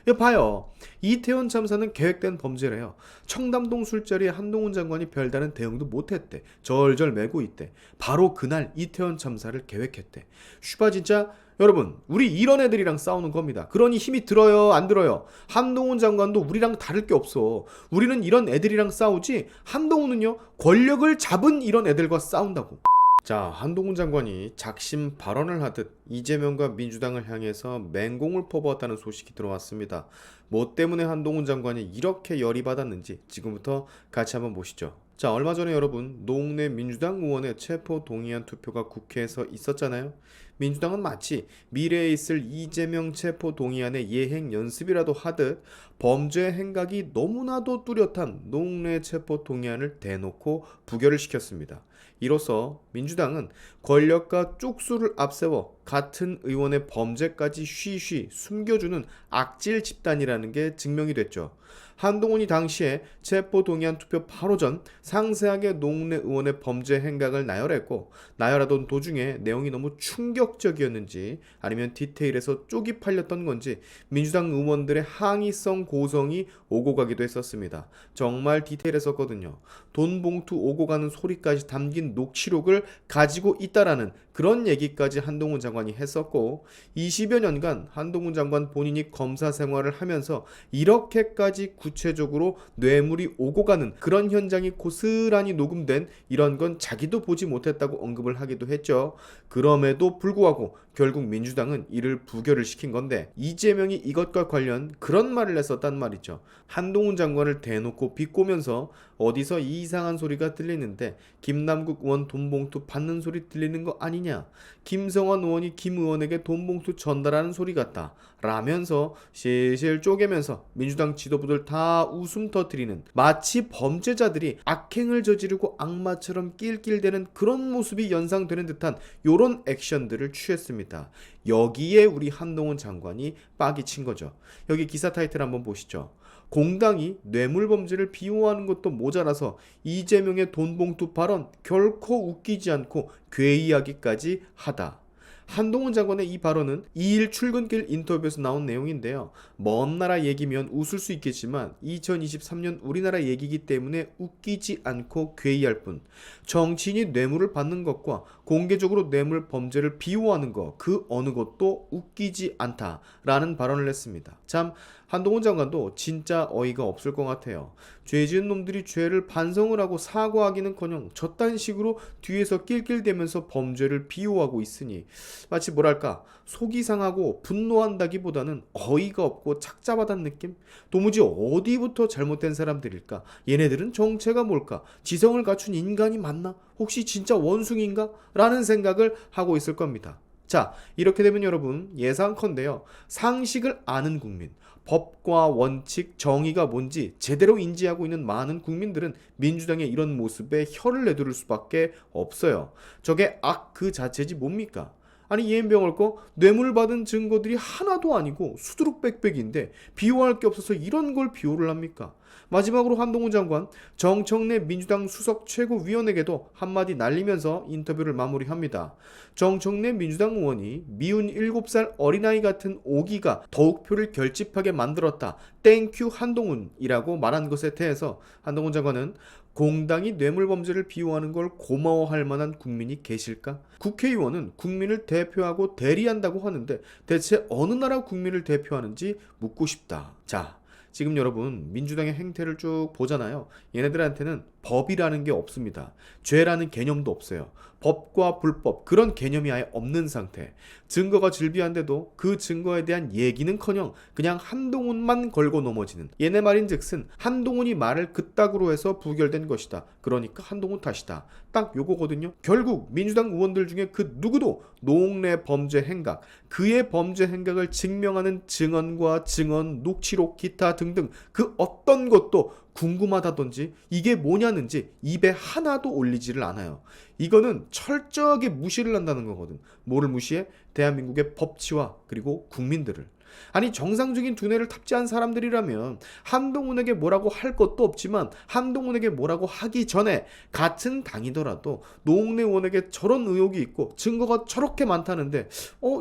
이거 봐요. 이태원 참사는 계획된 범죄래요. 청담동 술자리에 한동훈 장관이 별다른 대응도 못했대. 절절 매고 있대. 바로 그날 이태원 참사를 계획했대. 슈바 진짜 여러분 우리 이런 애들이랑 싸우는 겁니다. 그러니 힘이 들어요 안 들어요? 한동훈 장관도 우리랑 다를 게 없어. 우리는 이런 애들이랑 싸우지 한동훈은요 권력을 잡은 이런 애들과 싸운다고. 자, 한동훈 장관이 작심 발언을 하듯 이재명과 민주당을 향해서 맹공을 퍼부었다는 소식이 들어왔습니다. 뭐 때문에 한동훈 장관이 이렇게 열이 받았는지 지금부터 같이 한번 보시죠. 자, 얼마 전에 여러분 노웅래 민주당 의원의 체포 동의안 투표가 국회에서 있었잖아요. 민주당은 마치 미래에 있을 이재명 체포 동의안의 예행 연습이라도 하듯 범죄 행각이 너무나도 뚜렷한 노웅래 체포 동의안을 대놓고 부결을 시켰습니다. 이로써 민주당은 권력과 쪽수를 앞세워 같은 의원의 범죄까지 쉬쉬 숨겨주는 악질 집단이라는 게 증명이 됐죠. 한동훈이 당시에 체포동의안 투표 바로 전 상세하게 노웅래 의원의 범죄 행각을 나열했고 나열하던 도중에 내용이 너무 충격적이었는지 아니면 디테일에서 쪽이 팔렸던 건지 민주당 의원들의 항의성 고성이 오고 가기도 했었습니다. 정말 디테일했었거든요. 돈 봉투 오고 가는 소리까지 담긴 녹취록을 가지고 있다라는 그런 얘기까지 한동훈 장관이 했었고 20여 년간 한동훈 장관 본인이 검사 생활을 하면서 이렇게까지 구체적으로 뇌물이 오고 가는 그런 현장이 고스란히 녹음된 이런 건 자기도 보지 못했다고 언급을 하기도 했죠. 그럼에도 불구하고 결국 민주당은 이를 부결을 시킨 건데 이재명이 이것과 관련 그런 말을 했었단 말이죠. 한동훈 장관을 대놓고 비꼬면서 어디서 이상한 소리가 들리는데 김남국 의원 돈봉투 받는 소리 들리는 거 아니냐, 김성환 의원이 김 의원에게 돈봉투 전달하는 소리 같다 라면서 실실 쪼개면서 민주당 지도부들 다 웃음 터뜨리는 마치 범죄자들이 악행을 저지르고 악마처럼 낄낄대는 그런 모습이 연상되는 듯한 요런 액션들을 취했습니다. 여기에 우리 한동훈 장관이 빡이 친 거죠. 여기 기사 타이틀 한번 보시죠. 공당이 뇌물범죄를 비호하는 것도 모자라서 이재명의 돈봉투 발언 결코 웃기지 않고 괴이하기까지 하다. 한동훈 장관의 이 발언은 2일 출근길 인터뷰에서 나온 내용인데요. 먼 나라 얘기면 웃을 수 있겠지만 2023년 우리나라 얘기이기 때문에 웃기지 않고 괴이할 뿐. 정치인이 뇌물을 받는 것과 공개적으로 뇌물 범죄를 비호하는 것 그 어느 것도 웃기지 않다라는 발언을 했습니다. 참 한동훈 장관도 진짜 어이가 없을 것 같아요. 죄 지은 놈들이 죄를 반성을 하고 사과하기는커녕 저딴 식으로 뒤에서 낄낄대면서 범죄를 비호하고 있으니 마치 뭐랄까 속이 상하고 분노한다기보다는 어이가 없고 착잡하다는 느낌? 도무지 어디부터 잘못된 사람들일까? 얘네들은 정체가 뭘까? 지성을 갖춘 인간이 맞나? 혹시 진짜 원숭인가? 라는 생각을 하고 있을 겁니다. 자, 이렇게 되면 여러분 예상컨대요. 상식을 아는 국민, 법과 원칙, 정의가 뭔지 제대로 인지하고 있는 많은 국민들은 민주당의 이런 모습에 혀를 내두를 수밖에 없어요. 저게 악 그 자체지 뭡니까? 아니 이엠병을 거 뇌물 받은 증거들이 하나도 아니고 수두룩백백인데 비호할 게 없어서 이런 걸 비호를 합니까? 마지막으로 한동훈 장관 정청래 민주당 수석 최고위원에게도 한마디 날리면서 인터뷰를 마무리합니다. 정청래 민주당 의원이 미운 7살 어린아이 같은 오기가 더욱 표를 결집하게 만들었다. 땡큐 한동훈이라고 말한 것에 대해서 한동훈 장관은 공당이 뇌물범죄를 비호하는 걸 고마워할 만한 국민이 계실까? 국회의원은 국민을 대표하고 대리한다고 하는데 대체 어느 나라 국민을 대표하는지 묻고 싶다. 자, 지금 여러분 민주당의 행태를 쭉 보잖아요. 얘네들한테는 법이라는 게 없습니다. 죄라는 개념도 없어요. 법과 불법 그런 개념이 아예 없는 상태. 증거가 질비한데도 그 증거에 대한 얘기는커녕 그냥 한동훈만 걸고 넘어지는 얘네 말인즉슨 한동훈이 말을 그따구로 해서 부결된 것이다. 그러니까 한동훈 탓이다. 딱 요거거든요. 결국 민주당 의원들 중에 그 누구도 노웅래 범죄 행각, 그의 범죄 행각을 증명하는 증언과 증언, 녹취록, 기타 등등 그 어떤 것도 궁금하다든지 이게 뭐냐는지 입에 하나도 올리지를 않아요. 이거는 철저하게 무시를 한다는 거거든. 뭐를 무시해? 대한민국의 법치와 그리고 국민들을. 아니 정상적인 두뇌를 탑재한 사람들이라면 한동훈에게 뭐라고 할 것도 없지만 한동훈에게 뭐라고 하기 전에 같은 당이더라도 노웅래 의원에게 저런 의혹이 있고 증거가 저렇게 많다는데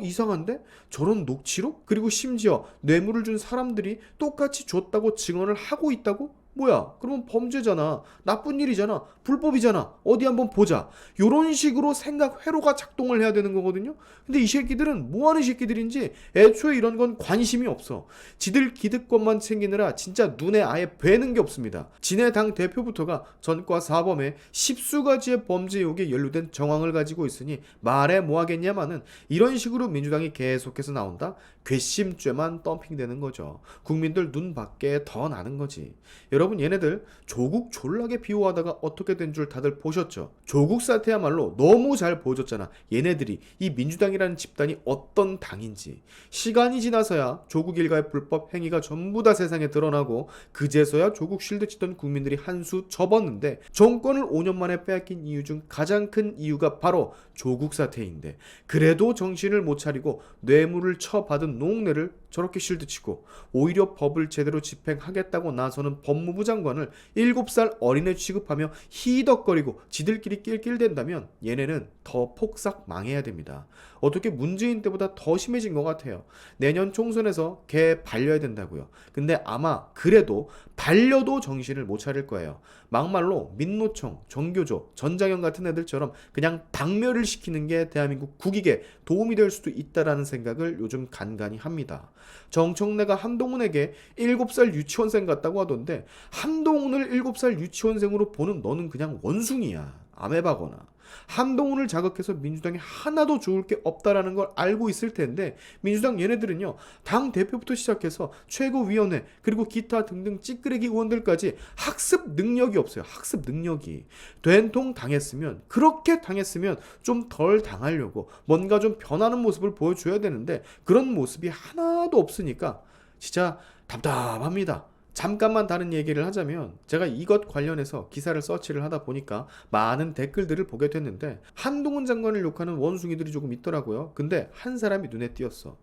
이상한데? 저런 녹취록? 그리고 심지어 뇌물을 준 사람들이 똑같이 줬다고 증언을 하고 있다고? 뭐야? 그러면 범죄잖아. 나쁜 일이잖아. 불법이잖아. 어디 한번 보자. 요런 식으로 생각 회로가 작동을 해야 되는 거거든요. 근데 이 새끼들은 뭐 하는 새끼들인지 애초에 이런 건 관심이 없어. 지들 기득권만 챙기느라 진짜 눈에 아예 뵈는 게 없습니다. 지네 당 대표부터가 전과 사범에 십수가지의 범죄 의혹에 연루된 정황을 가지고 있으니 말해 뭐하겠냐마는 이런 식으로 민주당이 계속해서 나온다? 괘씸죄만 덤핑되는 거죠. 국민들 눈 밖에 더 나는 거지. 여러분 얘네들 조국 졸라게 비호하다가 어떻게 된 줄 다들 보셨죠? 조국 사태야말로 너무 잘 보여줬잖아. 얘네들이 이 민주당이라는 집단이 어떤 당인지. 시간이 지나서야 조국 일가의 불법 행위가 전부 다 세상에 드러나고 그제서야 조국 실드 치던 국민들이 한 수 접었는데 정권을 5년 만에 빼앗긴 이유 중 가장 큰 이유가 바로 조국 사태인데 그래도 정신을 못 차리고 뇌물을 처받은 노웅래를 저렇게 실드치고 오히려 법을 제대로 집행하겠다고 나서는 법무부 장관을 7살 어린애 취급하며 히덕거리고 지들끼리 낄낄댄다면 얘네는 더 폭삭 망해야 됩니다. 어떻게 문재인 때보다 더 심해진 것 같아요. 내년 총선에서 걔 발려야 된다고요. 근데 아마 그래도 발려도 정신을 못 차릴 거예요. 막말로 민노총, 정교조, 전장현 같은 애들처럼 그냥 박멸을 시키는 게 대한민국 국익에 도움이 될 수도 있다라는 생각을 요즘 간간히 합니다. 정청래가 한동훈에게 7살 유치원생 같다고 하던데 한동훈을 7살 유치원생으로 보는 너는 그냥 원숭이야. 아메바거나. 한동훈을 자극해서 민주당이 하나도 좋을 게 없다라는 걸 알고 있을 텐데 민주당 얘네들은요 당 대표부터 시작해서 최고위원회 그리고 기타 등등 찌끄레기 의원들까지 학습 능력이 없어요. 학습 능력이. 된통 당했으면 그렇게 당했으면 좀 덜 당하려고 뭔가 좀 변하는 모습을 보여줘야 되는데 그런 모습이 하나도 없으니까 진짜 답답합니다. 잠깐만 다른 얘기를 하자면 제가 이것 관련해서 기사를 서치를 하다 보니까 많은 댓글들을 보게 됐는데 한동훈 장관을 욕하는 원숭이들이 조금 있더라고요. 근데 한 사람이 눈에 띄었어.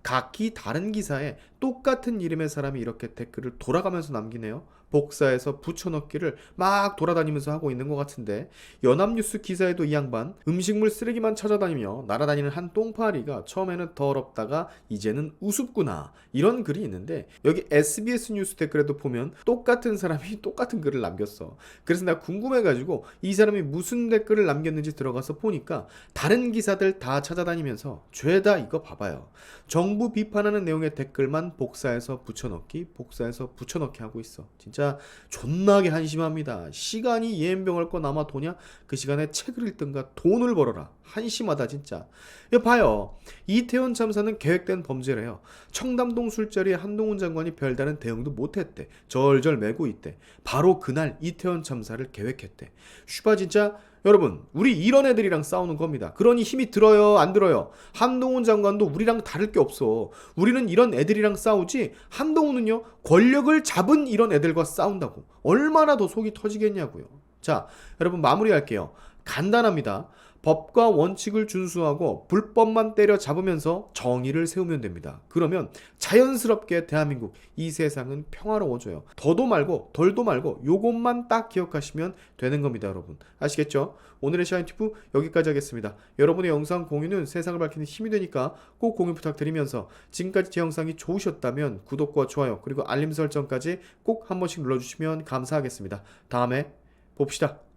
각기 다른 기사에 똑같은 이름의 사람이 이렇게 댓글을 돌아가면서 남기네요. 복사해서 붙여넣기를 막 돌아다니면서 하고 있는 것 같은데 연합뉴스 기사에도 이 양반 음식물 쓰레기만 찾아다니며 날아다니는 한 똥파리가 처음에는 더럽다가 이제는 우습구나 이런 글이 있는데 여기 SBS 뉴스 댓글에도 보면 똑같은 사람이 똑같은 글을 남겼어. 그래서 나 궁금해가지고 이 사람이 무슨 댓글을 남겼는지 들어가서 보니까 다른 기사들 다 찾아다니면서 죄다 이거 봐봐요. 정부 비판하는 내용의 댓글만 복사해서 붙여넣기 하고 있어. 진짜 존나게 한심합니다. 시간이 예엠병할 거 남아 도냐? 그 시간에 책을 읽든가 돈을 벌어라. 한심하다 진짜. 이거 봐요. 이태원 참사는 계획된 범죄래요. 청담동 술자리에 한동훈 장관이 별다른 대응도 못했대. 절절 매고 있대. 바로 그날 이태원 참사를 계획했대. 슈바 진짜 여러분 우리 이런 애들이랑 싸우는 겁니다. 그러니 힘이 들어요 안 들어요? 한동훈 장관도 우리랑 다를 게 없어. 우리는 이런 애들이랑 싸우지 한동훈은요 권력을 잡은 이런 애들과 싸운다고. 얼마나 더 속이 터지겠냐고요. 자 여러분 마무리할게요. 간단합니다. 법과 원칙을 준수하고 불법만 때려잡으면서 정의를 세우면 됩니다. 그러면 자연스럽게 대한민국 이 세상은 평화로워져요. 더도 말고 덜도 말고 요것만 딱 기억하시면 되는 겁니다. 여러분 아시겠죠? 오늘의 샤인티프 여기까지 하겠습니다. 여러분의 영상 공유는 세상을 밝히는 힘이 되니까 꼭 공유 부탁드리면서 지금까지 제 영상이 좋으셨다면 구독과 좋아요 그리고 알림 설정까지 꼭 한 번씩 눌러주시면 감사하겠습니다. 다음에 봅시다.